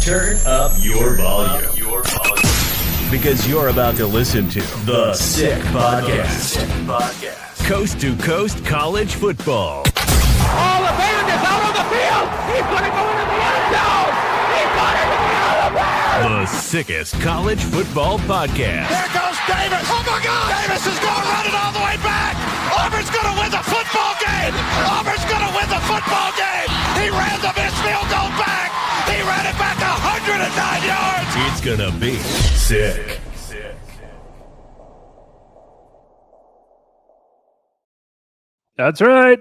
Turn up your volume. Because you're about to listen to The Sick Podcast. Coast to coast college football. Oh, the band is out on the field. He's going to go into the end zone. He's going into the end zone. The sickest college football podcast. There goes Davis. Oh, my God. Davis is going to run it all the way back. Auburn's going to win the football game. Auburn's going to win the football game. He ran the missed field goal back. He ran it back 109 yards. It's going to be sick. That's right.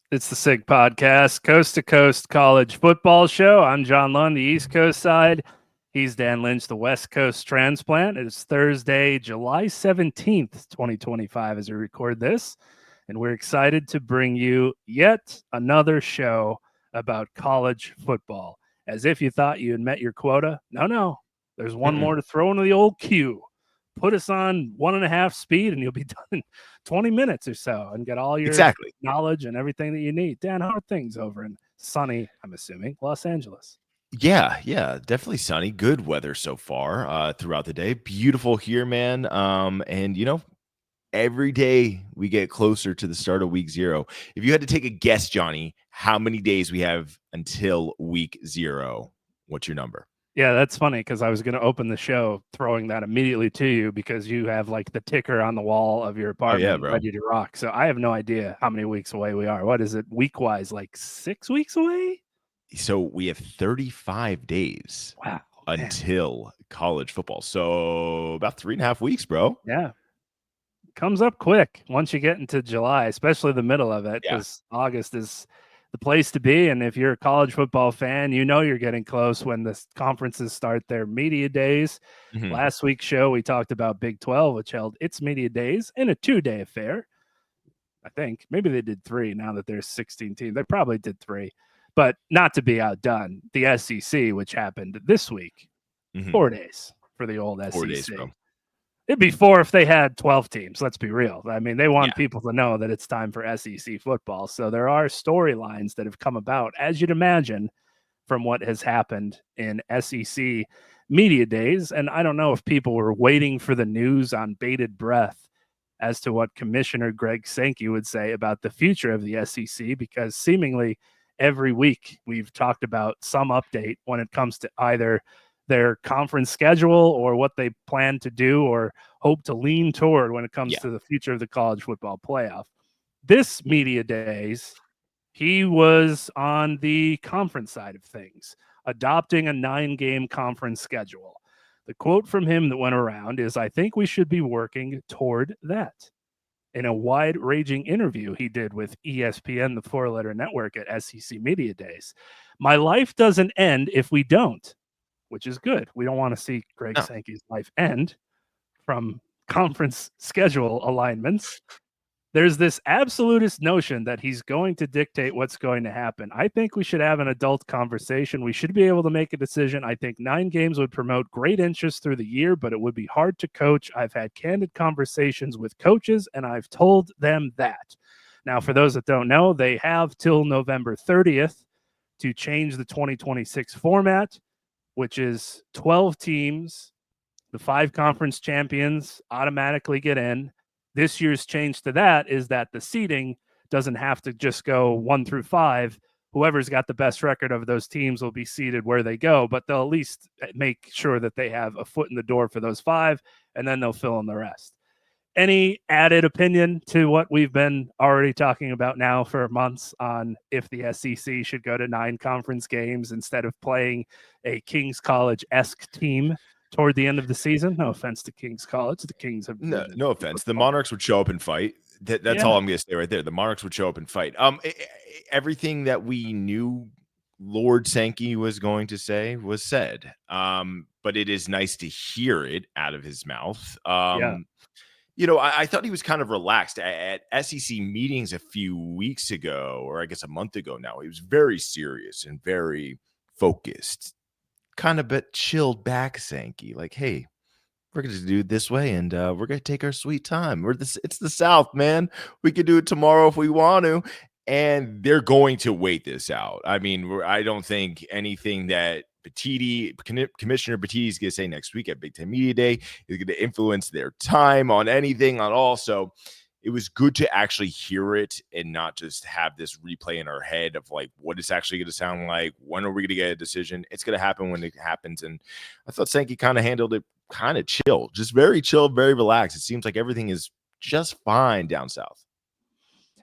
It's the SIG Podcast, Coast to Coast College Football Show. I'm John Lund, the East Coast side. He's Dan Lynch, the West Coast transplant. It is Thursday, July 17th, 2025, as we record this. And we're excited to bring you yet another show about college football. As if you thought you had met your quota. No. There's one more to throw into the old queue. Put us on 1.5 speed and you'll be done in 20 minutes or so and get all your knowledge and everything that you need. Dan, how are things over in sunny, I'm assuming, Los Angeles? Yeah, definitely sunny. Good weather so far throughout the day. Beautiful here, man. And you know, every day we get closer to the start of week 0. If you had to take a guess, Johnny, how many days we have until week 0, what's your number? Yeah, that's funny because I was going to open the show throwing that immediately to you because you have like the ticker on the wall of your apartment ready to rock. So I have no idea how many weeks away we are. What is it week-wise, like 6 weeks away? So we have 35 days until college football. So about 3.5 weeks, bro. Yeah. Comes up quick once you get into July, especially the middle of it, because August is the place to be. And if you're a college football fan, you know you're getting close when the conferences start their media days. Last week's show, we talked about Big 12, which held its media days in a 2-day affair. I think maybe they did 3 now that there's 16 teams. They probably did 3, but not to be outdone. The SEC, which happened this week, 4 days for the old SEC. 4 days, bro. It'd be 4 if they had 12 teams. Let's be real. I mean, they want people to know that it's time for SEC football. So there are storylines that have come about, as you'd imagine, from what has happened in SEC media days. And I don't know if people were waiting for the news on bated breath as to what Commissioner Greg Sankey would say about the future of the SEC, because seemingly every week we've talked about some update when it comes to either their conference schedule or what they plan to do or hope to lean toward when it comes to the future of the college football playoff. This media days, he was on the conference side of things, adopting a 9-game conference schedule. The quote from him that went around is, "I think we should be working toward that." In a wide-ranging interview he did with ESPN, the 4-letter network at SEC Media Days, "My life doesn't end if we don't," which is good. We don't want to see Greg Sankey's life end from conference schedule alignments. There's this absolutist notion that he's going to dictate what's going to happen. I think we should have an adult conversation. We should be able to make a decision. I think 9 games would promote great interest through the year, but it would be hard to coach. I've had candid conversations with coaches, and I've told them that. Now, for those that don't know, they have till November 30th to change the 2026 format, which is 12 teams. The 5 conference champions automatically get in. This year's change to that is that the seeding doesn't have to just go 1 through 5. Whoever's got the best record of those teams will be seeded where they go, but they'll at least make sure that they have a foot in the door for those 5, and then they'll fill in the rest. Any added opinion to what we've been already talking about now for months on if the SEC should go to 9 conference games instead of playing a King's College-esque team toward the end of the season? No offense to King's College. The Kings have no offense. The Monarchs would show up and fight. That's all I'm going to say right there. The Monarchs would show up and fight. Everything that we knew Lord Sankey was going to say was said. But it is nice to hear it out of his mouth. You know, I thought he was kind of relaxed at SEC meetings a few weeks ago, or I guess a month ago now. He was very serious and very focused, kind of but chilled back, Sankey. Like, hey, we're going to do it this way, and we're going to take our sweet time. It's the South, man. We can do it tomorrow if we want to. And they're going to wait this out. I mean, I don't think anything that Commissioner Petitti's going to say next week at Big Ten Media Day. He's going to influence their time on anything, on all. So it was good to actually hear it and not just have this replay in our head of like what it's actually going to sound like. When are we going to get a decision? It's going to happen when it happens. And I thought Sankey kind of handled it kind of chill, just very chill, very relaxed. It seems like everything is just fine down south.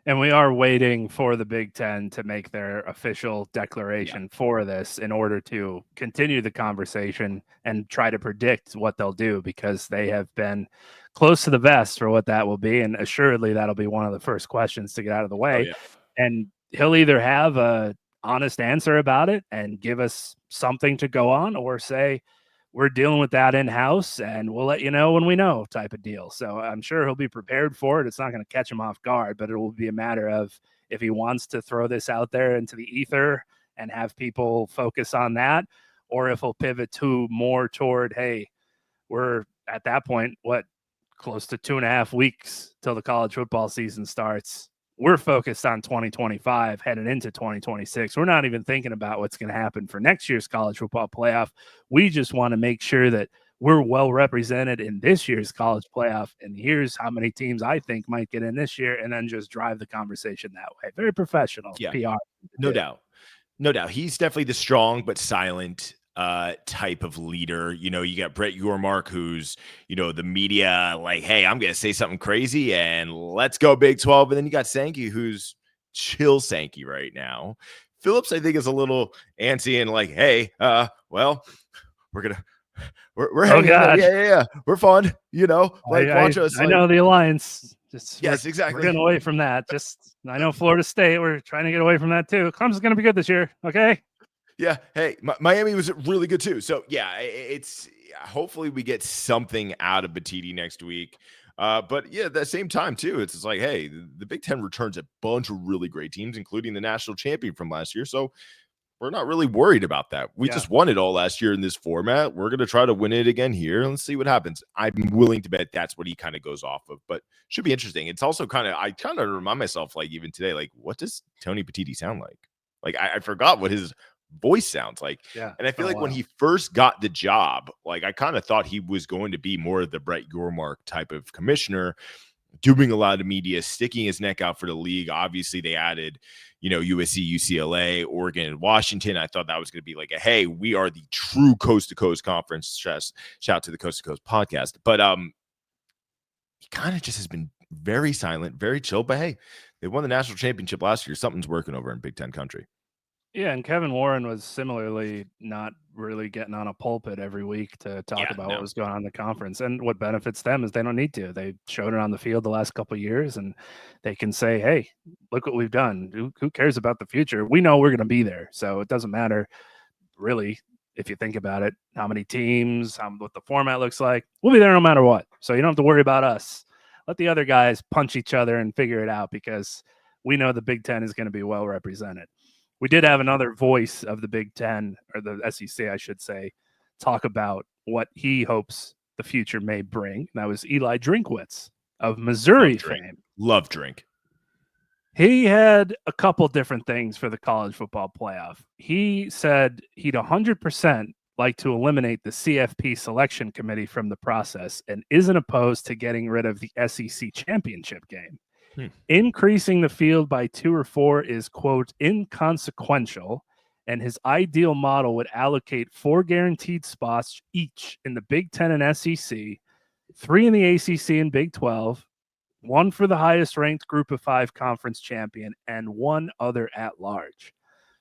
And we are waiting for the Big Ten to make their official declaration for this in order to continue the conversation and try to predict what they'll do, because they have been close to the vest for what that will be. And assuredly, that'll be one of the first questions to get out of the way. And he'll either have a honest answer about it and give us something to go on, or say, we're dealing with that in-house and we'll let you know when we know, type of deal. So I'm sure he'll be prepared for it. It's not going to catch him off guard, but it will be a matter of if he wants to throw this out there into the ether and have people focus on that, or if he'll pivot to more toward, hey, we're at that point, close to 2.5 weeks till the college football season starts. We're focused on 2025 heading into 2026. We're not even thinking about what's going to happen for next year's college football playoff. We just want to make sure that we're well represented in this year's college playoff. And here's how many teams I think might get in this year, and then just drive the conversation that way. Very professional PR. No doubt. No doubt. He's definitely the strong but silent type of leader. You know, you got Brett Yormark, who's, you know, the media, like, hey, I'm going to say something crazy and let's go Big 12. And then you got Sankey, who's chill Sankey right now. Phillips, I think, is a little antsy and like, hey, well, we're hanging out. Yeah. We're fun. You know, like, watch us. I know the alliance. Exactly. We're getting away from that. I know Florida State, we're trying to get away from that too. Clemson's going to be good this year. Okay. Yeah. Hey, Miami was really good too. So yeah, it's hopefully we get something out of Petitti next week. But yeah, at the same time too, it's like, hey, the Big Ten returns a bunch of really great teams, including the national champion from last year. So we're not really worried about that. We just won it all last year in this format. We're going to try to win it again here. Let's see what happens. I'm willing to bet that's what he kind of goes off of, but should be interesting. It's also I kind of remind myself, like, even today, like, what does Tony Petitti sound like? Like, I forgot what his voice sounds like. And I feel like when he first got the job, like, I kind of thought he was going to be more of the Brett Yormark type of commissioner, doing a lot of media, sticking his neck out for the league. Obviously they added, you know, USC, UCLA, Oregon, and Washington. I thought that was going to be like hey, we are the true coast to coast conference. Shout out to the Coast to Coast podcast. But he kind of just has been very silent, very chill. But hey, they won the national championship last year. Something's working over in Big Ten country. Yeah, and Kevin Warren was similarly not really getting on a pulpit every week to talk about what was going on in the conference. And what benefits them is they don't need to. They showed it on the field the last couple of years, and they can say, hey, look what we've done. Who cares about the future? We know we're going to be there. So it doesn't matter, really, if you think about it, how many teams, what the format looks like. We'll be there no matter what. So you don't have to worry about us. Let the other guys punch each other and figure it out, because we know the Big Ten is going to be well represented. We did have another voice of the Big Ten, or the SEC, I should say, talk about what he hopes the future may bring. That was Eli Drinkwitz of Missouri fame. Love Drink. He had a couple different things for the college football playoff. He said he'd 100% like to eliminate the CFP selection committee from the process and isn't opposed to getting rid of the SEC championship game. Increasing the field by 2 or 4 is, quote, inconsequential, and his ideal model would allocate 4 guaranteed spots each in the Big Ten and SEC, 3 in the ACC and Big 12, 1 for the highest ranked Group of 5 conference champion, and 1 other at large.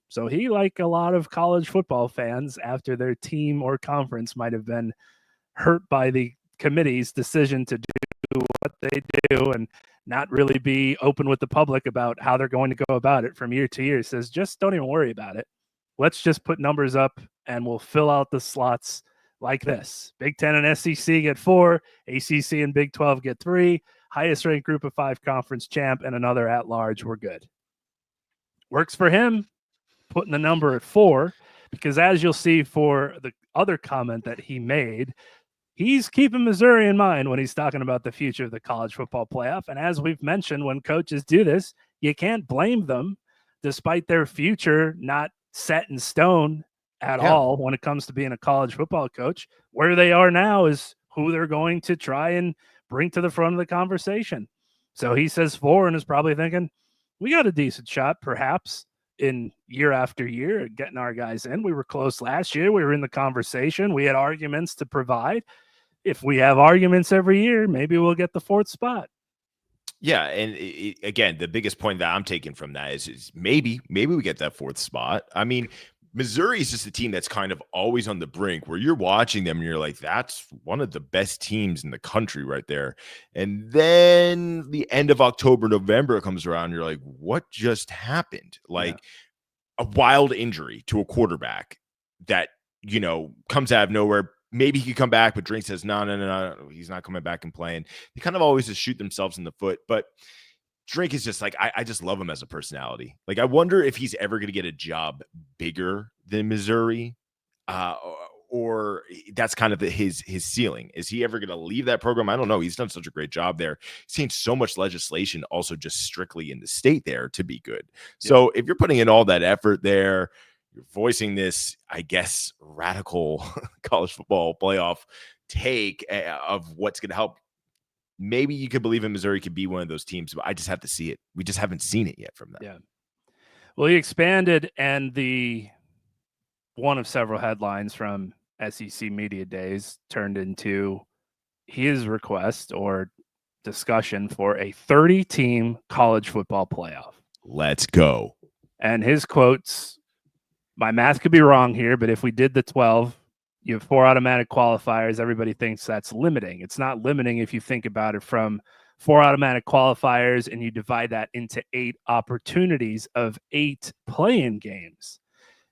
So he, like a lot of college football fans, after their team or conference might have been hurt by the committee's decision to do what they do and not really be open with the public about how they're going to go about it from year to year, says just don't even worry about it. Let's just put numbers up and we'll fill out the slots like this. Big Ten and SEC get 4, ACC and Big 12 get 3, highest ranked Group of 5 conference champ and another at large. We're good. Works for him, putting the number at 4, because as you'll see for the other comment that he made, he's keeping Missouri in mind when he's talking about the future of the college football playoff. And as we've mentioned, when coaches do this, you can't blame them, despite their future not set in stone at all when it comes to being a college football coach. Where they are now is who they're going to try and bring to the front of the conversation. So he says 4 and is probably thinking, we got a decent shot, perhaps, in year after year at getting our guys in. We were close last year. We were in the conversation. We had arguments to provide. If we have arguments every year, maybe we'll get the 4th spot. Yeah, and again, the biggest point that I'm taking from that is maybe we get that 4th spot. I mean, Missouri is just a team that's kind of always on the brink where you're watching them and you're like, that's one of the best teams in the country right there. And then the end of October, November comes around, and you're like, what just happened? Like a wild injury to a quarterback that, comes out of nowhere. Maybe he could come back, but Drink says, no, he's not coming back and playing. They kind of always just shoot themselves in the foot. But Drink is just like, I just love him as a personality. Like, I wonder if he's ever going to get a job bigger than Missouri, or that's kind of his ceiling. Is he ever going to leave that program? I don't know. He's done such a great job there. He's seen so much legislation also just strictly in the state there to be good. So if you're putting in all that effort there, you're voicing this, I guess, radical college football playoff take of what's going to help. Maybe you could believe in Missouri could be one of those teams, but I just have to see it. We just haven't seen it yet from them. Yeah. Well, he expanded, and the one of several headlines from SEC Media Days turned into his request or discussion for a 30-team college football playoff. Let's go. And his quotes, my math could be wrong here, but if we did the 12, you have 4 automatic qualifiers. Everybody thinks that's limiting. It's not limiting if you think about it from 4 automatic qualifiers and you divide that into 8 opportunities of 8 play-in games.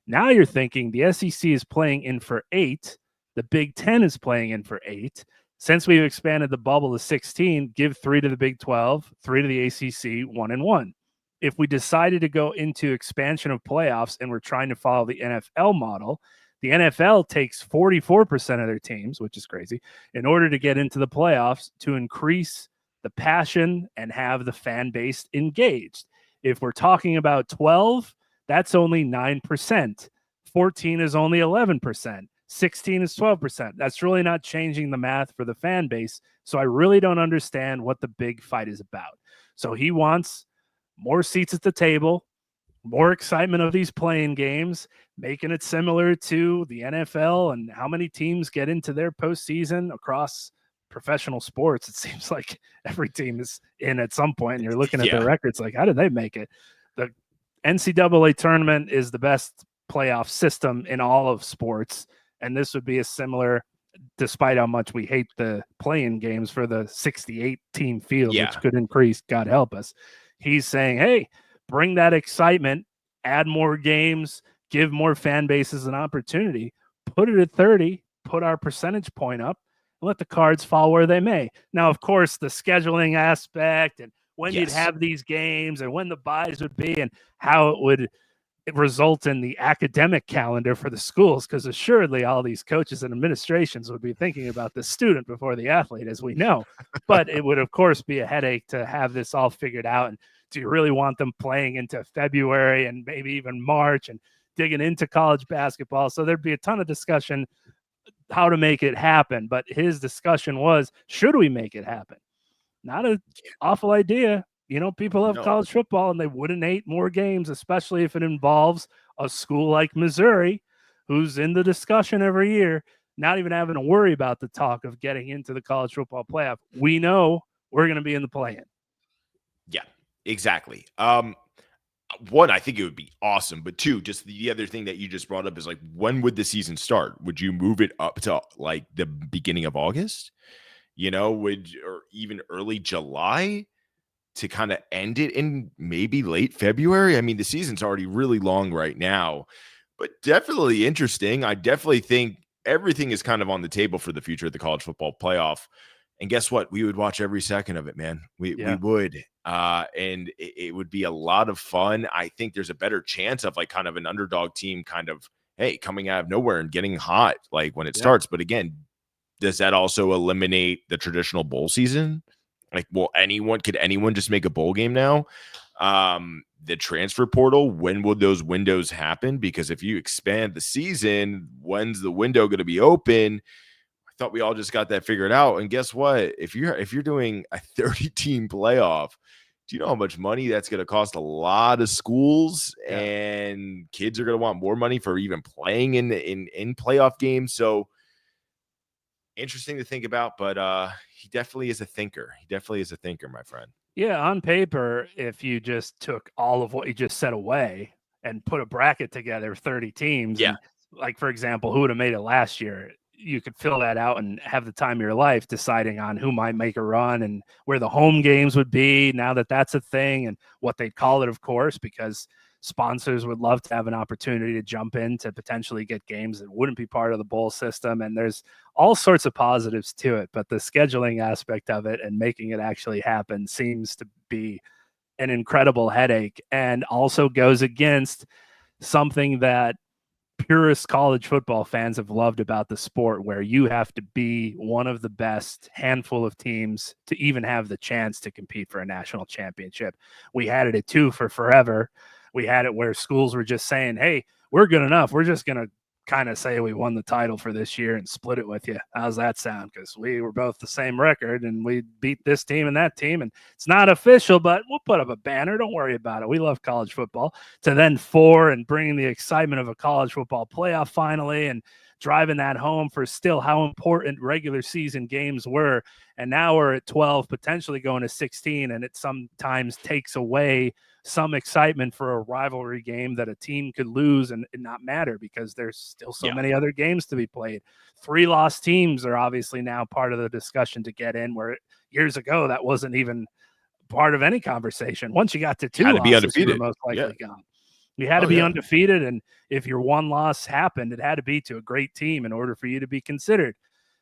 Now you're thinking the SEC is playing in for 8. The Big Ten is playing in for 8. Since we've expanded the bubble to 16, give 3 to the Big 12, 3 to the ACC, 1 and 1. If we decided to go into expansion of playoffs and we're trying to follow the NFL model, the NFL takes 44% of their teams, which is crazy, in order to get into the playoffs to increase the passion and have the fan base engaged. If we're talking about 12, that's only 9%. 14 is only 11%. 16 is 12%. That's really not changing the math for the fan base. So I really don't understand what the big fight is about. So he wants more seats at the table, more excitement of these playing games, making it similar to the NFL and how many teams get into their postseason across professional sports. It seems like every team is in at some point, and you're looking at their records like, how did they make it? The NCAA tournament is the best playoff system in all of sports, and this would be a similar, despite how much we hate the play-in games for the 68-team field, which could increase, God help us. He's saying, hey, bring that excitement, add more games, give more fan bases an opportunity, put it at 30, put our percentage point up, and let the cards fall where they may. Now, of course, the scheduling aspect and when you'd have these games and when the buys would be and how it would result in the academic calendar for the schools, because assuredly all these coaches and administrations would be thinking about the student before the athlete, as we know. But it would, of course, be a headache to have this all figured out. And do you really want them playing into February and maybe even March and digging into college basketball? So there'd be a ton of discussion how to make it happen. But his discussion was, should we make it happen? Not an awful idea. You know, people love college football, and they wouldn't hate more games, especially if it involves a school like Missouri, who's in the discussion every year, not even having to worry about the talk of getting into the college football playoff. We know we're going to be in the play-in. Yeah, exactly. One, I think it would be awesome, but two, just the other thing that you just brought up is like, when would the season start? Would you move it up to like the beginning of August? You know, or even early July to kind of end it in maybe late February? I mean, the season's already really long right now, but definitely interesting. I definitely think everything is kind of on the table for the future of the college football playoff. And guess what? We would watch every second of it, man. We would. And it would be a lot of fun. I think there's a better chance of like kind of an underdog team kind of, hey, coming out of nowhere and getting hot like when it starts. But again, does that also eliminate the traditional bowl season? Like, could anyone just make a bowl game now? the transfer portal, when would those windows happen? Because if you expand the season, when's the window going to be open? I thought we all just got that figured out. And guess what? If you're doing a 30-team playoff, do you know how much money that's going to cost a lot of schools? Yeah. And kids are going to want more money for even playing in playoff games. So interesting to think about, but he definitely is a thinker. He definitely is a thinker, my friend. Yeah, on paper, if you just took all of what you just said away and put a bracket together, 30 teams, Yeah. and like, for example, who would have made it last year, you could fill that out and have the time of your life deciding on who might make a run and where the home games would be now that that's a thing and what they'd call it, of course, because sponsors would love to have an opportunity to jump in to potentially get games that wouldn't be part of the bowl system. And there's all sorts of positives to it, but the scheduling aspect of it and making it actually happen seems to be an incredible headache, and also goes against something that purist college football fans have loved about the sport, where you have to be one of the best handful of teams to even have the chance to compete for a national championship. We had it at 2 for forever. We had it where schools were just saying, hey, we're good enough. We're just going to kind of say we won the title for this year and split it with you. How's that sound? Because we were both the same record and we beat this team and that team, and it's not official, but we'll put up a banner. Don't worry about it. We love college football. To then 4 and bringing the excitement of a college football playoff finally and driving that home for still how important regular season games were. And now we're at 12, potentially going to 16, and it sometimes takes away some excitement for a rivalry game that a team could lose and not matter because there's still so many other games to be played. 3 lost teams are obviously now part of the discussion to get in, where years ago that wasn't even part of any conversation. Once you got to 2 losses, be undefeated. You were most likely gone. You had to be undefeated, and if your one loss happened, it had to be to a great team in order for you to be considered.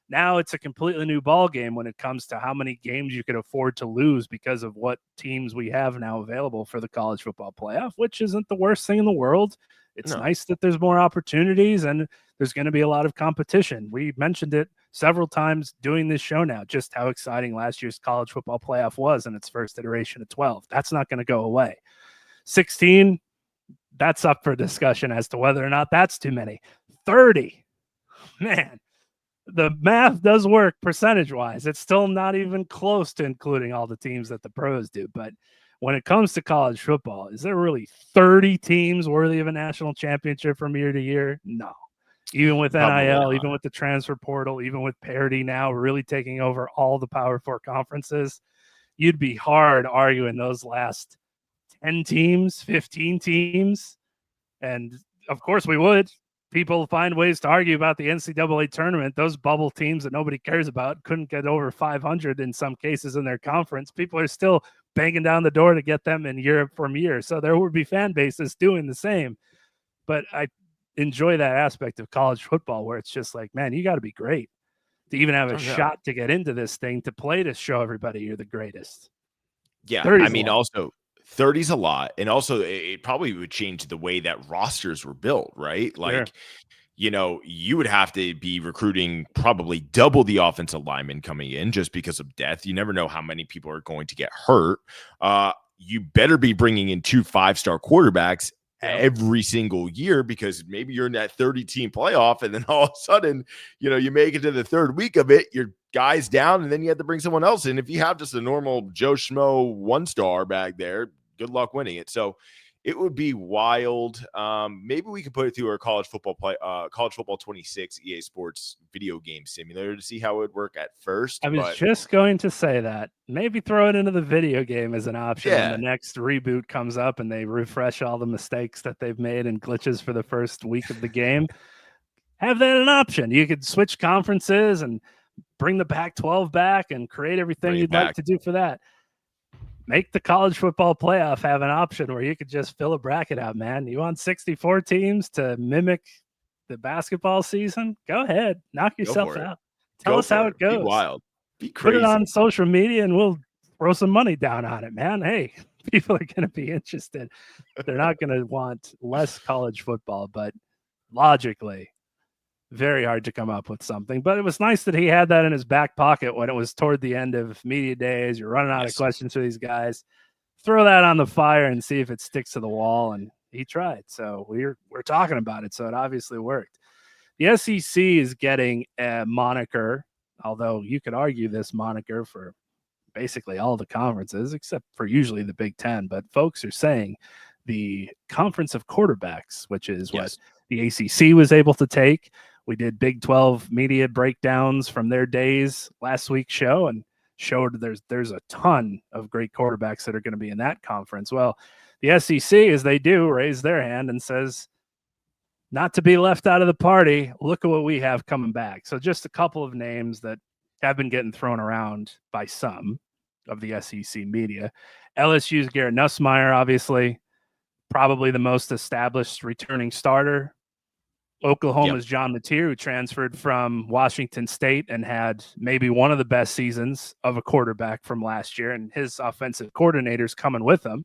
Now it's a completely new ball game when it comes to how many games you could afford to lose because of what teams we have now available for the college football playoff, which isn't the worst thing in the world. It's nice that there's more opportunities and there's going to be a lot of competition. We mentioned it several times doing this show now, just how exciting last year's college football playoff was in its first iteration of 12. That's not going to go away. 16, that's up for discussion as to whether or not that's too many. 30, man. The math does work percentage-wise. It's still not even close to including all the teams that the pros do. But when it comes to college football, is there really 30 teams worthy of a national championship from year to year? No. Even with NIL, even with the transfer portal, even with parity now really taking over all the Power 4 conferences, you'd be hard arguing those last 10 teams, 15 teams. And, of course, we would. People find ways to argue about the NCAA tournament. Those bubble teams that nobody cares about couldn't get over 500 in some cases in their conference. People are still banging down the door to get them in year from year. So there would be fan bases doing the same. But I enjoy that aspect of college football where it's just like, man, you got to be great to even have a shot to get into this thing, to play, to show everybody you're the greatest. Yeah, I mean, also 30's a lot. And also it probably would change the way that rosters were built, right? Like, you know, you would have to be recruiting probably double the offensive linemen coming in just because of depth. You never know how many people are going to get hurt. You better be bringing in 2 5-star quarterbacks every single year, because maybe you're in that 30-team playoff and then all of a sudden, you know, you make it to the 3rd week of it, your guy's down, and then you have to bring someone else in. If you have just a normal Joe Schmo 1-star back there, good luck winning it. So it would be wild. Maybe we could put it through our college football 26 EA Sports video game simulator to see how it would work at first. I was just going to say that. Maybe throw it into the video game as an option when the next reboot comes up and they refresh all the mistakes that they've made and glitches for the first week of the game. Have that an option. You could switch conferences and bring the Pac-12 back and create everything you'd like to do for that. Make the college football playoff have an option where you could just fill a bracket out, man. You want 64 teams to mimic the basketball season? Go ahead. Knock yourself out. Tell us how it goes. Be wild. Be crazy. Put it on social media and we'll throw some money down on it, man. Hey, people are going to be interested. They're not going to want less college football, but logically, very hard to come up with something. But it was nice that he had that in his back pocket when it was toward the end of media days. You're running out of questions for these guys. throw that on the fire and see if it sticks to the wall. And he tried. So we're talking about it. So it obviously worked. The SEC is getting a moniker, although you could argue this moniker for basically all the conferences, except for usually the Big Ten. But folks are saying the Conference of Quarterbacks, which is what the ACC was able to take. We did Big 12 media breakdowns from their days last week's show and showed there's a ton of great quarterbacks that are going to be in that conference. Well, the SEC, as they do, raise their hand and says, not to be left out of the party, look at what we have coming back. So just a couple of names that have been getting thrown around by some of the SEC media. LSU's Garrett Nussmeier, obviously, probably the most established returning starter. Oklahoma's John Mateer, who transferred from Washington State and had maybe one of the best seasons of a quarterback from last year, and his offensive coordinator's coming with him.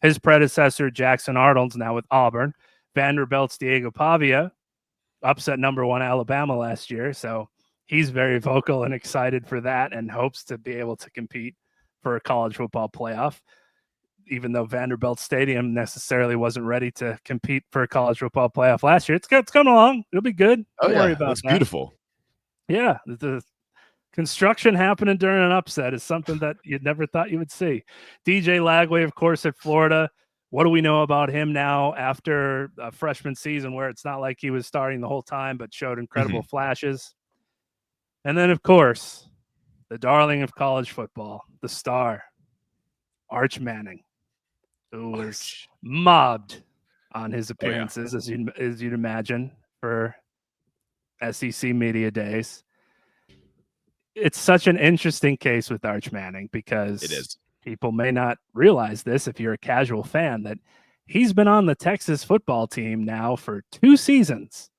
His predecessor, Jackson Arnold's now with Auburn. Vanderbilt's Diego Pavia upset #1 Alabama last year, so he's very vocal and excited for that and hopes to be able to compete for a college football playoff, even though Vanderbilt Stadium necessarily wasn't ready to compete for a college football playoff last year. It's coming along. It'll be good. Don't worry about looks that. Beautiful. Yeah, the construction happening during an upset is something that you never thought you would see. DJ Lagway, of course, at Florida. What do we know about him now after a freshman season where it's not like he was starting the whole time but showed incredible flashes? And then, of course, the darling of college football, the star, Arch Manning, who was mobbed on his appearances, as you'd imagine, for SEC media days. It's such an interesting case with Arch Manning because it is. People may not realize this if you're a casual fan, that he's been on the Texas football team now for 2 seasons.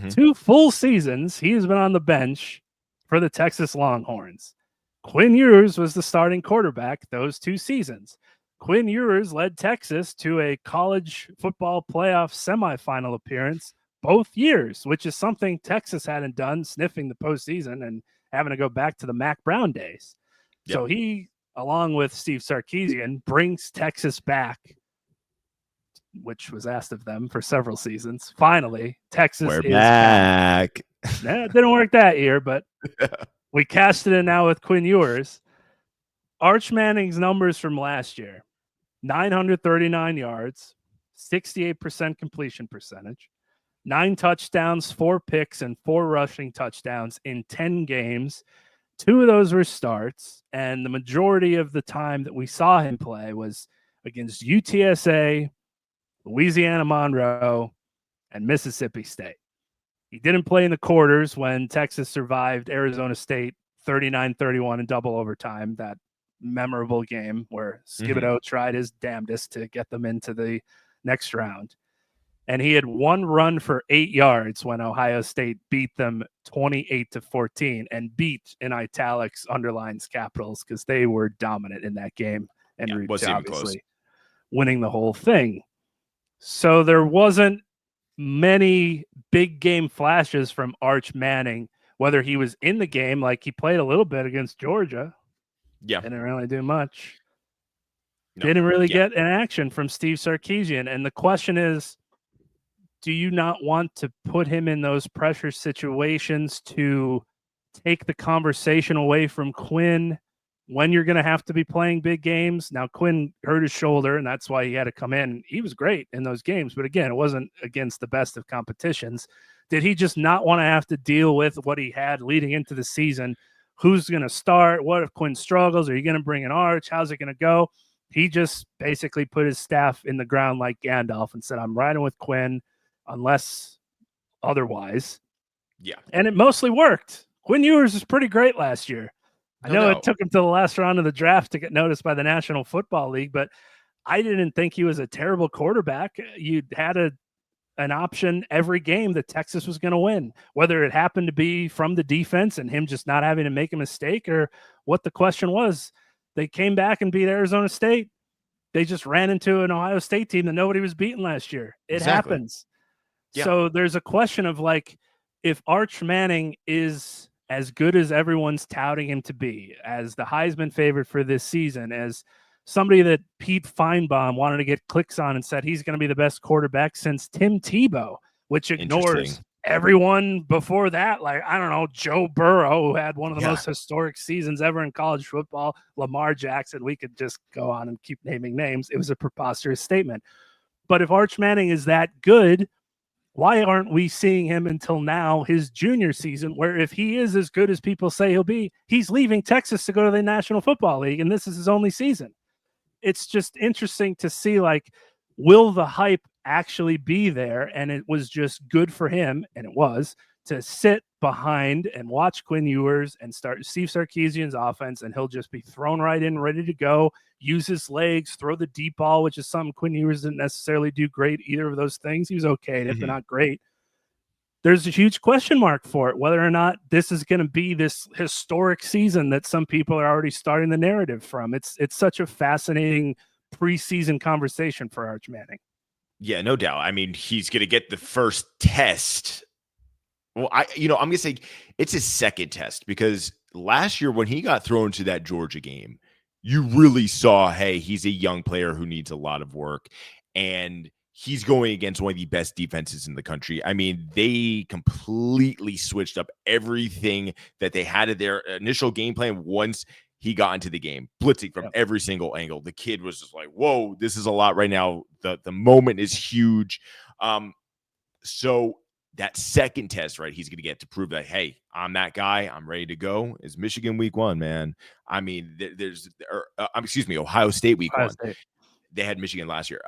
2 full seasons. He has been on the bench for the Texas Longhorns. Quinn Ewers was the starting quarterback those 2 seasons. Quinn Ewers led Texas to a college football playoff semifinal appearance both years, which is something Texas hadn't done, sniffing the postseason and having to go back to the Mac Brown days. Yep. So he, along with Steve Sarkisian, brings Texas back, which was asked of them for several seasons. Finally, Texas is back. It didn't work that year, but we cashed it in now with Quinn Ewers. Arch Manning's numbers from last year: 939 yards, 68% completion percentage, 9 touchdowns, 4 picks, and 4 rushing touchdowns in 10 games. 2 of those were starts, and the majority of the time that we saw him play was against UTSA, Louisiana Monroe, and Mississippi State. He didn't play in the quarters when Texas survived Arizona State 39-31 in double overtime, that memorable game where Thibodeau tried his damnedest to get them into the next round. And he had 1 run for 8 yards when Ohio State beat them 28-14, and beat in italics, underlines, capitals, because they were dominant in that game and obviously winning the whole thing. So there wasn't many big game flashes from Arch Manning, whether he was in the game, like he played a little bit against Georgia. Didn't really do much. Didn't really get an action from Steve Sarkisian. And the question is, do you not want to put him in those pressure situations to take the conversation away from Quinn when you're going to have to be playing big games? Now, Quinn hurt his shoulder, and that's why he had to come in. He was great in those games, but again, it wasn't against the best of competitions. Did he just not want to have to deal with what he had leading into the season? Who's going to start? What if Quinn struggles? Are you going to bring an Arch? How's it going to go? He just basically put his staff in the ground like Gandalf and said, I'm riding with Quinn unless otherwise. And it mostly worked. Quinn Ewers was pretty great last year. I know it took him to the last round of the draft to get noticed by the National Football League, but I didn't think he was a terrible quarterback. You had an option every game that Texas was going to win, whether it happened to be from the defense and him just not having to make a mistake, or what the question was. They came back and beat Arizona State. They just ran into an Ohio State team that nobody was beating last year. It happens. So there's a question of, like, if Arch Manning is as good as everyone's touting him to be, as the Heisman favorite for this season, as somebody that Pete Feinbaum wanted to get clicks on and said he's going to be the best quarterback since Tim Tebow, which ignores everyone before that. Like, I don't know, Joe Burrow, who had one of the most historic seasons ever in college football, Lamar Jackson. We could just go on and keep naming names. It was a preposterous statement. But if Arch Manning is that good, why aren't we seeing him until now, his junior season, where if he is as good as people say he'll be, he's leaving Texas to go to the National Football League, and this is his only season. It's just interesting to see, like, will the hype actually be there? And it was just good for him, and it was, to sit behind and watch Quinn Ewers and start Steve Sarkisian's offense, and he'll just be thrown right in, ready to go, use his legs, throw the deep ball, which is something Quinn Ewers didn't necessarily do great either of those things. He was okay at it, but not great. There's a huge question mark for it, whether or not this is going to be this historic season that some people are already starting the narrative from. It's such a fascinating preseason conversation for Arch Manning. Yeah, no doubt. I mean, he's going to get the first test. Well, I'm going to say it's his second test, because last year when he got thrown to that Georgia game, you really saw, hey, he's a young player who needs a lot of work, and he's going against one of the best defenses in the country. I mean, they completely switched up everything that they had at their initial game plan once he got into the game, blitzing from every single angle. The kid was just like, whoa, this is a lot right now. The moment is huge. So that second test, right, he's going to get to prove that, hey, I'm that guy. I'm ready to go. Is Michigan week 1, man. I mean, Ohio State week 1. They had Michigan last year.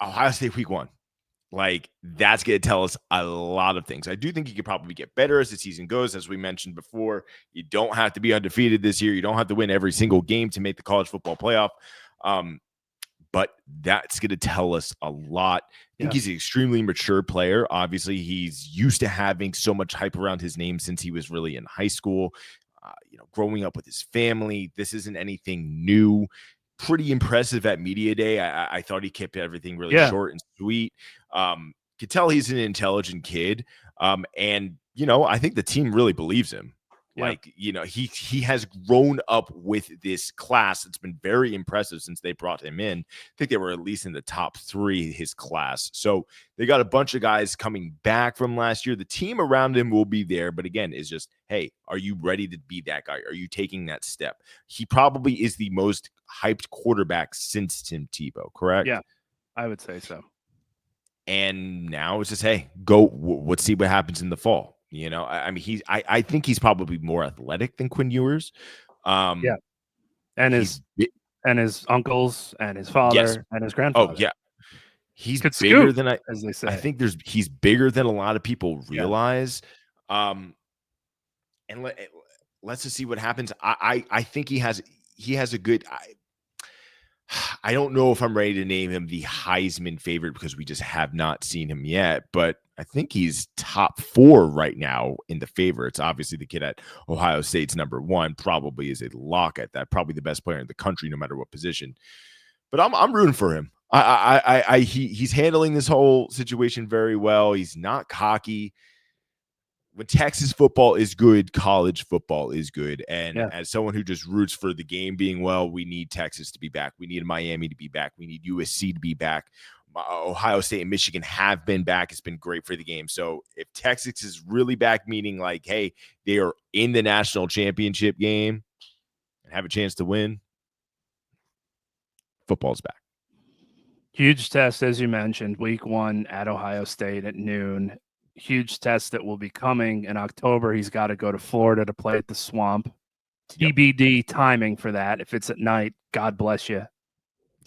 Ohio State week 1. Like, that's going to tell us a lot of things. I do think he could probably get better as the season goes. As we mentioned before, you don't have to be undefeated this year. You don't have to win every single game to make the college football playoff. But that's going to tell us a lot. I think he's an extremely mature player. Obviously, he's used to having so much hype around his name since he was really in high school. Growing up with his family, this isn't anything new. Pretty impressive at media day. I thought he kept everything really short and sweet. Could tell he's an intelligent kid. And I think the team really believes him. Like, he has grown up with this class. It's been very impressive since they brought him in. I think they were at least in the top 3, his class. So they got a bunch of guys coming back from last year. The team around him will be there. But again, it's just, hey, are you ready to be that guy? Are you taking that step? He probably is the most hyped quarterback since Tim Tebow, correct? Yeah, I would say so. And now it's just, hey, go. Let's see what happens in the fall. I mean, I think he's probably more athletic than Quinn Ewers. And his uncles and his father and his grandfather. Oh yeah, he's bigger than as they say. I think he's bigger than a lot of people realize. And let's just see what happens. I think he has a good. I don't know if I'm ready to name him the Heisman favorite because we just have not seen him yet, but I think he's top 4 right now in the favorites. Obviously, the kid at Ohio State's number 1 probably is a lock at that, probably the best player in the country, no matter what position. But I'm rooting for him. He's handling this whole situation very well. He's not cocky. When Texas football is good, college football is good. And as someone who just roots for the game being well, we need Texas to be back. We need Miami to be back. We need USC to be back. Ohio State and Michigan have been back. It's been great for the game. So if Texas is really back, meaning like, hey, they are in the national championship game and have a chance to win, football's back. Huge test, as you mentioned, week 1 at Ohio State at noon. Huge test that will be coming in October. He's got to go to Florida to play at the Swamp. TBD timing for that. If it's at night, God bless you.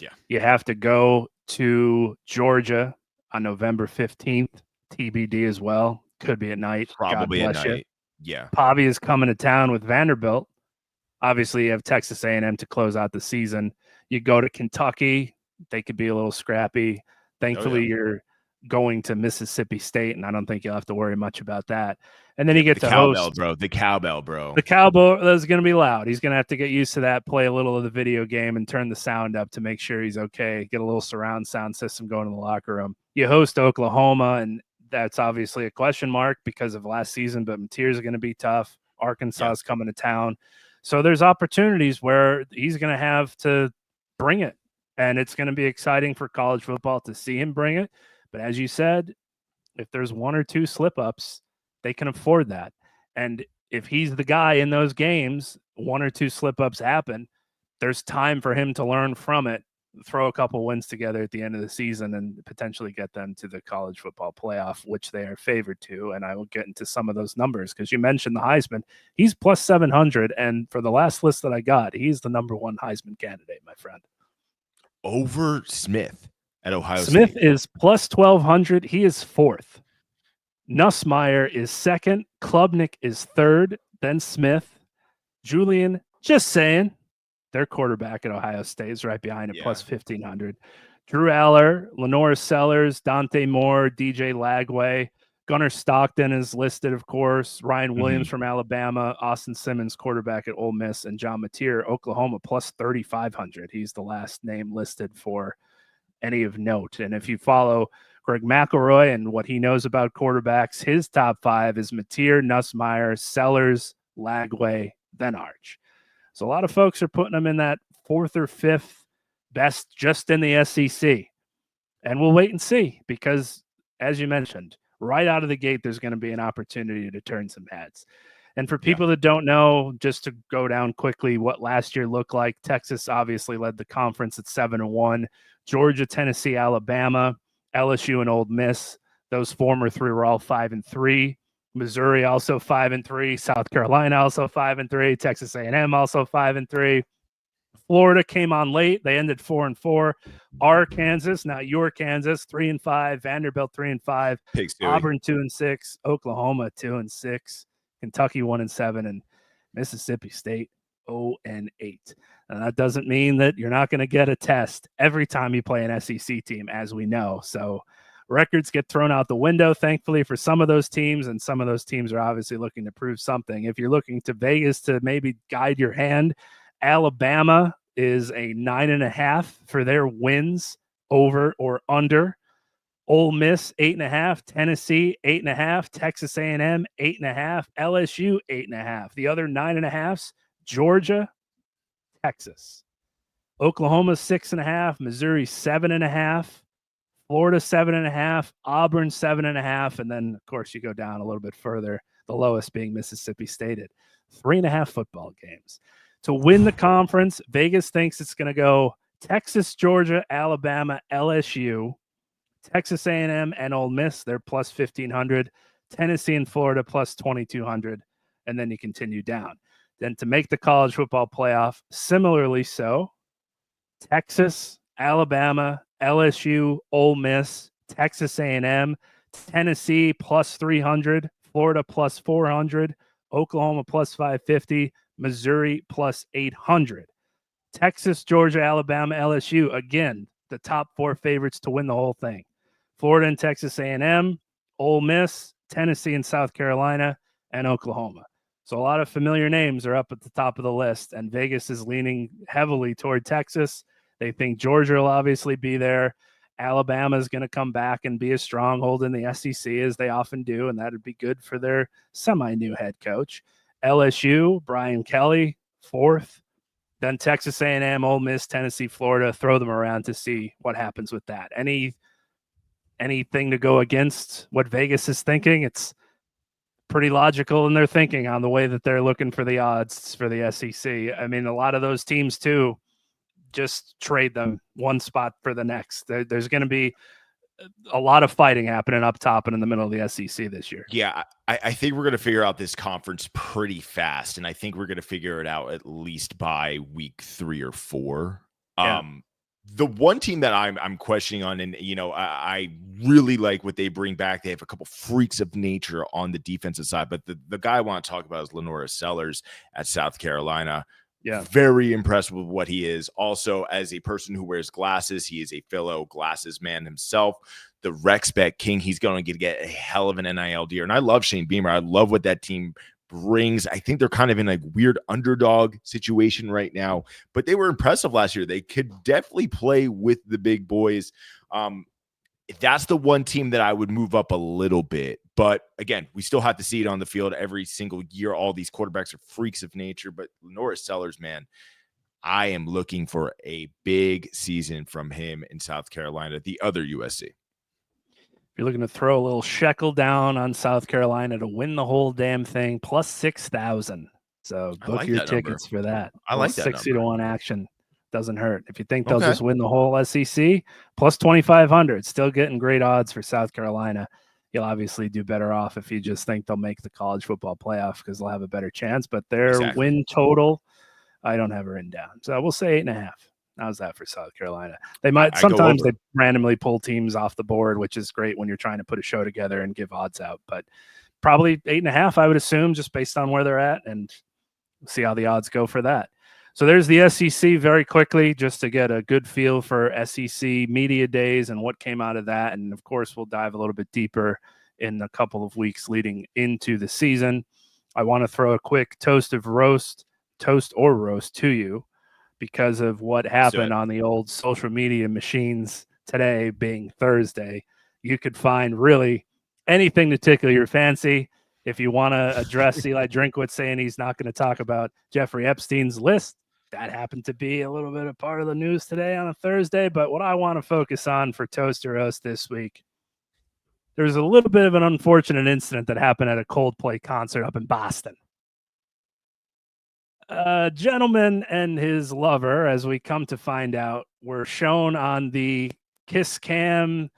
Yeah. You have to go to Georgia on November 15th. TBD as well. Could be at night. Probably God at bless night. You. Yeah. Pavi is coming to town with Vanderbilt. Obviously, you have Texas A&M to close out the season. You go to Kentucky. They could be a little scrappy. Thankfully, you're going to Mississippi State, and I don't think you'll have to worry much about that. And then you get the to cowbell, host. bro. The cowbell, bro. The cowbell is going to be loud. He's going to have to get used to that, play a little of the video game, and turn the sound up to make sure he's okay. Get a little surround sound system going in the locker room. You host Oklahoma, and that's obviously a question mark because of last season, but Mateer's going to be tough. Arkansas is coming to town. So there's opportunities where he's going to have to bring it. And it's going to be exciting for college football to see him bring it. But as you said, if there's one or two slip-ups, they can afford that. And if he's the guy in those games, one or two slip-ups happen, there's time for him to learn from it, throw a couple wins together at the end of the season, and potentially get them to the college football playoff, which they are favored to. And I will get into some of those numbers because you mentioned the Heisman. He's plus 700, and for the last list that I got, he's the number one Heisman candidate, my friend. Over Smith at Ohio Smith State. is plus 1,200. He is fourth. Nussmeier is second. Klubnik is third. Then Smith. Julian, just saying, their quarterback at Ohio State is right behind it, plus 1,500. Drew Aller, Lenore Sellers, Dante Moore, DJ Lagway. Gunnar Stockton is listed, of course. Ryan Williams from Alabama. Austin Simmons, quarterback at Ole Miss. And John Mateer, Oklahoma, plus 3,500. He's the last name listed for any of note. And if you follow Greg McElroy and what he knows about quarterbacks, his top five is Mateer, Nussmeier, Sellers, Lagway, then Arch. So a lot of folks are putting him in that fourth or fifth best just in the SEC. And we'll wait and see because, as you mentioned, right out of the gate, there's going to be an opportunity to turn some heads. And for people that don't know, just to go down quickly what last year looked like, Texas obviously led the conference at 7-1. Georgia, Tennessee, Alabama, LSU, and Ole Miss. Those former three were all 5-3. Missouri also 5-3. South Carolina also 5-3. Texas A&M also 5-3. Florida came on late. They ended 4-4. Our Kansas, not your Kansas, 3-5. Vanderbilt 3-5. Auburn 2-6. Oklahoma 2-6. Kentucky 1-7, and Mississippi State 0-8. And that doesn't mean that you're not going to get a test every time you play an SEC team, as we know. So records get thrown out the window, thankfully, for some of those teams, and some of those teams are obviously looking to prove something. If you're looking to Vegas to maybe guide your hand, Alabama is a 9.5 for their wins over or under. Ole Miss 8.5, Tennessee 8.5, Texas A&M 8.5, LSU 8.5. The other 9.5s, Georgia, Texas, Oklahoma 6.5, Missouri 7.5, Florida 7.5, Auburn 7.5, and then of course you go down a little bit further, the lowest being Mississippi State at 3.5 football games. To win the conference, Vegas thinks it's going to go Texas, Georgia, Alabama, LSU, Texas A&M, and Ole Miss. They're plus 1,500. Tennessee and Florida plus 2,200, and then you continue down. Then to make the college football playoff, similarly so, Texas, Alabama, LSU, Ole Miss, Texas A&M, Tennessee plus 300, Florida plus 400, Oklahoma plus 550, Missouri plus 800. Texas, Georgia, Alabama, LSU, again, the top four favorites to win the whole thing. Florida and Texas A&M, Ole Miss, Tennessee and South Carolina, and Oklahoma. So a lot of familiar names are up at the top of the list, and Vegas is leaning heavily toward Texas. They think Georgia will obviously be there. Alabama is going to come back and be a stronghold in the SEC, as they often do, and that would be good for their semi-new head coach. LSU, Brian Kelly, fourth. Then Texas A&M, Ole Miss, Tennessee, Florida. Throw them around to see what happens with that. Anything to go against what Vegas is thinking? It's pretty logical in their thinking on the way that they're looking for the odds for the SEC. I mean, a lot of those teams, too, just trade them one spot for the next. There's going to be a lot of fighting happening up top and in the middle of the SEC this year. Yeah, I think we're going to figure out this conference pretty fast, and I think we're going to figure it out at least by week 3 or 4. Yeah. The one team that I'm questioning on, and I really like what they bring back. They have a couple freaks of nature on the defensive side, but the guy I want to talk about is Lenora Sellers at South Carolina. Yeah, very impressed with what he is. Also, as a person who wears glasses, he is a fellow glasses man himself. The Rex Bet King, he's going to get a hell of an NIL deal. And I love Shane Beamer. I love what that team brings. I think they're kind of in a weird underdog situation right now, but they were impressive last year. They could definitely play with the big boys. That's the one team that I would move up a little bit. But again, we still have to see it on the field every single year. All these quarterbacks are freaks of nature, but Lenora Sellers, man, I am looking for a big season from him in South Carolina, the other USC. If you're looking to throw a little shekel down on South Carolina to win the whole damn thing, plus 6,000. So book like your that number. tickets for that. I like that 60 number. to 1 action. Doesn't hurt. If you think they'll Okay. just win the whole SEC, plus 2,500. Still getting great odds for South Carolina. You'll obviously do better off if you just think they'll make the college football playoff because they'll have a better chance. But their win total, I don't have it written down. So we'll say 8.5. How's that for South Carolina? They might sometimes they randomly pull teams off the board, which is great when you're trying to put a show together and give odds out. But probably 8.5, I would assume, just based on where they're at, and see how the odds go for that. So there's the SEC very quickly, just to get a good feel for SEC media days and what came out of that. And of course, we'll dive a little bit deeper in a couple of weeks leading into the season. I want to throw a quick toast or roast to you, because of what happened on the old social media machines today, being Thursday. You could find really anything to tickle your fancy. If you want to address Eli Drinkwitz saying he's not going to talk about Jeffrey Epstein's list, that happened to be a little bit of part of the news today on a Thursday. But what I want to focus on for Toast or Roast this week, there's a little bit of an unfortunate incident that happened at a Coldplay concert up in Boston. A gentleman and his lover, as we come to find out, were shown on the kiss cam.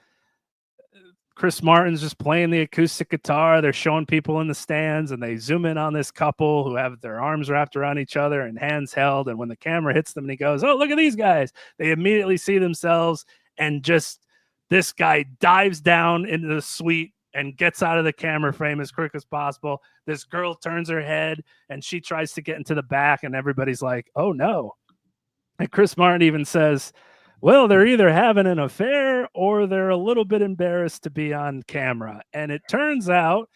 Chris Martin's just playing the acoustic guitar. They're showing people in the stands, and they zoom in on this couple who have their arms wrapped around each other and hands held. And when the camera hits them and he goes, "Oh, look at these guys," they immediately see themselves, and just this guy dives down into the suite and gets out of the camera frame as quick as possible. This girl turns her head and she tries to get into the back, and everybody's like, "Oh no." And Chris Martin even says, well, they're either having an affair or they're a little bit embarrassed to be on camera. And it turns out,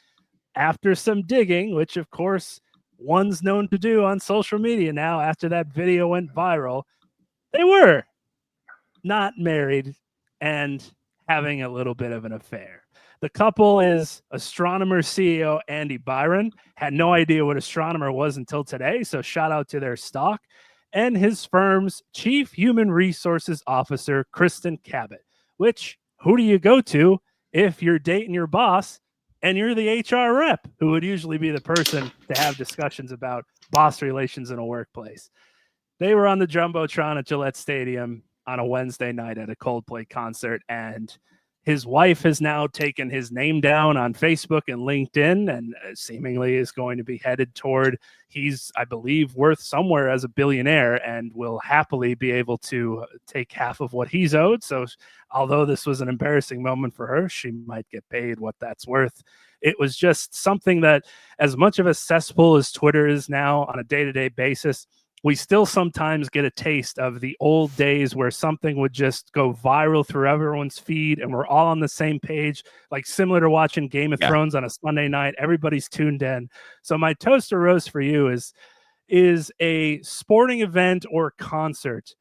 after some digging, which of course one's known to do on social media now after that video went viral, they were not married and having a little bit of an affair. The couple is astronomer CEO Andy Byron. Had no idea what astronomer was until today, so shout out to their stock. And his firm's chief human resources officer, Kristen Cabot, which, who do you go to if you're dating your boss and you're the HR rep, who would usually be the person to have discussions about boss relations in a workplace? They were on the Jumbotron at Gillette Stadium on a Wednesday night at a Coldplay concert, and his wife has now taken his name down on Facebook and LinkedIn, and seemingly is going to be headed toward, he's, I believe, worth somewhere as a billionaire and will happily be able to take half of what he's owed. So although this was an embarrassing moment for her, she might get paid what that's worth. It was just something that, as much of a cesspool as Twitter is now on a day-to-day basis, we still sometimes get a taste of the old days where something would just go viral through everyone's feed and we're all on the same page, like similar to watching Game of Thrones on a Sunday night. Everybody's tuned in. So my toast or roast for you is a sporting event or concert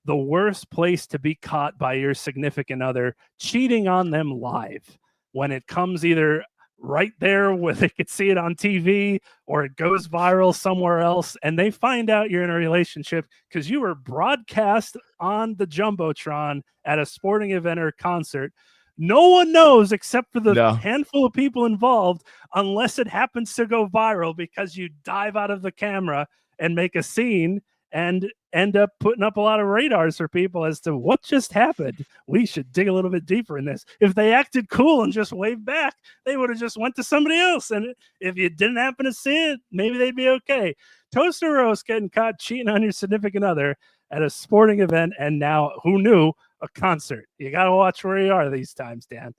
the worst place to be caught by your significant other cheating on them live, when it comes either right there where they could see it on TV or it goes viral somewhere else and they find out you're in a relationship because you were broadcast on the Jumbotron at a sporting event or concert. No one knows except for the handful of people involved, unless it happens to go viral because you dive out of the camera and make a scene and end up putting up a lot of radars for people as to what just happened. We should dig a little bit deeper in this. If they acted cool and just waved back, they would have just went to somebody else. And if you didn't happen to see it, maybe they'd be okay. Toast or roast getting caught cheating on your significant other at a sporting event, and now, who knew, a concert. You got to watch where you are these times, Dan.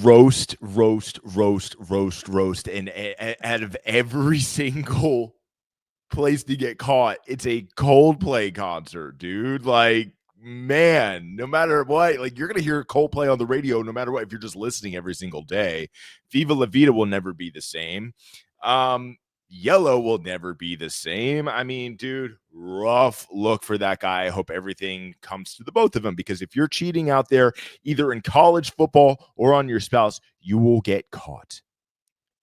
Roast. And out of every single place to get caught, it's a Coldplay concert, dude. Like, man, no matter what, like, you're gonna hear Coldplay on the radio no matter what. If you're just listening every single day, Viva La Vida will never be the same. Yellow will never be the same. I mean, dude, rough look for that guy. I hope everything comes to the both of them, because if you're cheating out there, either in college football or on your spouse, you will get caught.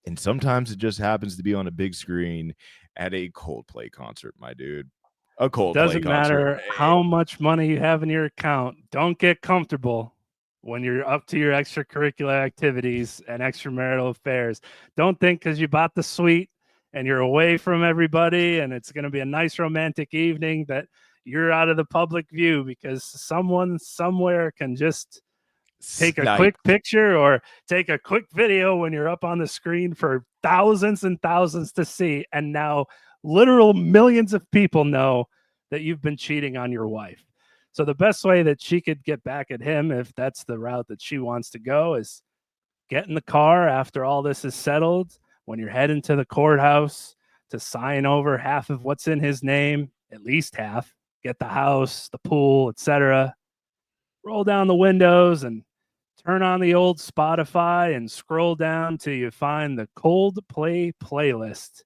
And sometimes it just happens to be on a big screen at a Coldplay concert, my dude. a Coldplay Doesn't matter concert. how much money you have in your account. Don't get comfortable when you're up to your extracurricular activities and extramarital affairs. Don't think because you bought the suite and you're away from everybody and it's going to be a nice romantic evening that you're out of the public view, because someone somewhere can just take a quick picture or take a quick video when you're up on the screen for thousands and thousands to see. And now literal millions of people know that you've been cheating on your wife. So the best way that she could get back at him, if that's the route that she wants to go, is get in the car after all this is settled, when you're heading to the courthouse to sign over half of what's in his name, at least half, get the house, the pool, etc. Roll down the windows and turn on the old Spotify and scroll down till you find the Coldplay playlist,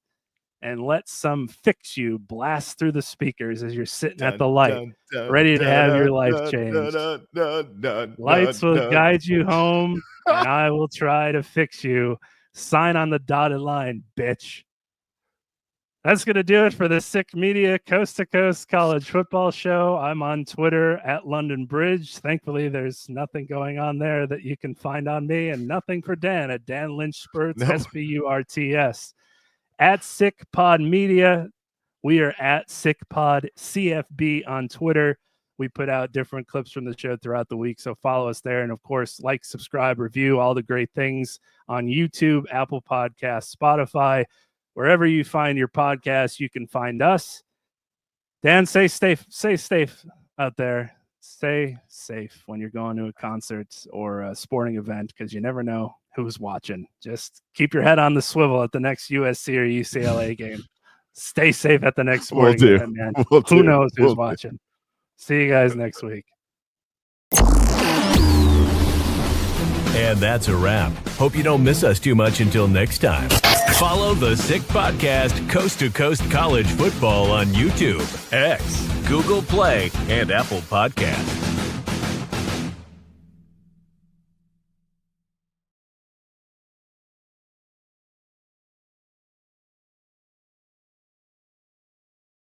and let some Fix You blast through the speakers as you're sitting at the light, ready to have your life changed. Lights will guide you home, and I will try to fix you. Sign on the dotted line, bitch. That's going to do it for the Sick Media Coast to Coast College Football Show. I'm on Twitter at London Bridge. Thankfully, there's nothing going on there that you can find on me, and nothing for Dan at Dan Lynch Spurts, SPURTS. At SickPod Media, we are at SickPod CFB on Twitter. We put out different clips from the show throughout the week, so follow us there. And, of course, like, subscribe, review, all the great things on YouTube, Apple Podcasts, Spotify. Wherever you find your podcast, you can find us. Dan, stay safe out there. Stay safe when you're going to a concert or a sporting event, because you never know who's watching. Just keep your head on the swivel at the next USC or UCLA game. Stay safe at the next sporting event, man. Who knows who's watching? See you guys next week. And that's a wrap. Hope you don't miss us too much until next time. Follow the Sick Podcast Coast to Coast College Football on YouTube, X, Google Play, and Apple Podcasts.